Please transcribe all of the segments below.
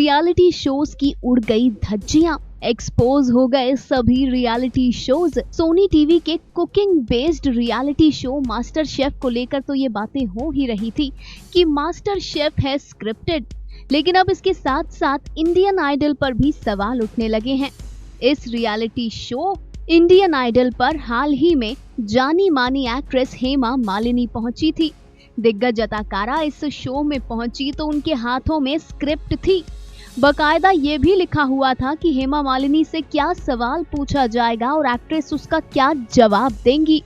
Reality shows की उड़ गई धज्जियां, एक्सपोज हो गए सभी रियलिटी शोज। सोनी टीवी के cooking based reality show master chef को लेकर तो ये बातें हो ही रही थी कि मास्टर शेफ है स्क्रिप्टेड, लेकिन अब इसके साथ साथ इंडियन आइडल पर भी सवाल उठने लगे हैं। इस रियलिटी शो इंडियन आइडल पर हाल ही में जानी मानी एक्ट्रेस हेमा मालिनी पहुंची थी। दिग्गज अदाकारा इस शो में पहुंची तो उनके हाथों में स्क्रिप्ट थी। बकायदा ये भी लिखा हुआ था कि हेमा मालिनी से क्या सवाल पूछा जाएगा और एक्ट्रेस उसका क्या जवाब देंगी।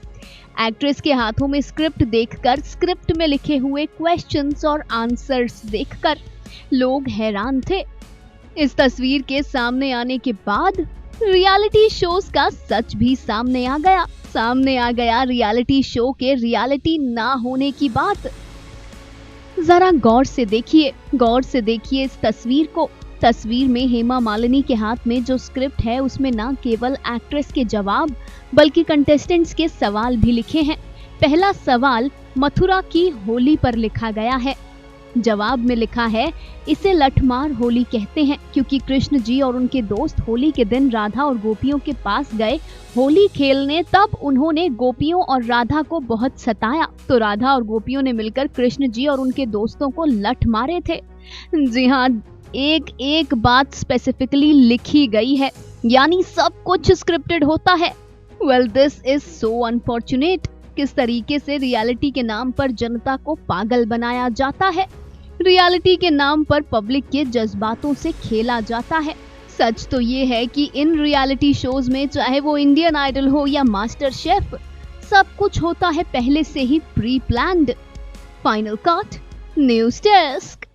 एक्ट्रेस के हाथों में स्क्रिप्ट देखकर, स्क्रिप्ट में लिखे हुए क्वेश्चंस और आंसर्स देखकर लोग हैरान थे। इस तस्वीर के सामने आने के बाद रियलिटी शोज का सच भी सामने आ गया रियलिटी शो के रियलिटी ना होने की बात। जरा गौर से देखिए इस तस्वीर को। तस्वीर में हेमा मालिनी के हाथ में जो स्क्रिप्ट है उसमें ना केवल एक्ट्रेस के जवाब बल्कि कंटेस्टेंट्स के सवाल भी लिखे हैं। पहला सवाल मथुरा की होली पर लिखा गया है। जवाब में लिखा है, इसे लठमार होली कहते हैं क्योंकि कृष्ण जी और उनके दोस्त होली के दिन राधा और गोपियों के पास गए होली खेलने। तब उन्होंने गोपियों और राधा को बहुत सताया तो राधा और गोपियों ने मिलकर कृष्ण जी और उनके दोस्तों को लठ मारे थे। जी हाँ, एक बात स्पेसिफिकली लिखी गई है, यानी सब कुछ स्क्रिप्टेड होता है। Well, this is so unfortunate. किस तरीके से रियलिटी के नाम पर जनता को पागल बनाया जाता है, रियलिटी के नाम पर पब्लिक के जज्बातों से खेला जाता है। सच तो ये है कि इन रियलिटी शोज में, चाहे वो इंडियन आइडल हो या मास्टर शेफ, सब कुछ होता है पहले से ही pre planned. Final cut, news desk.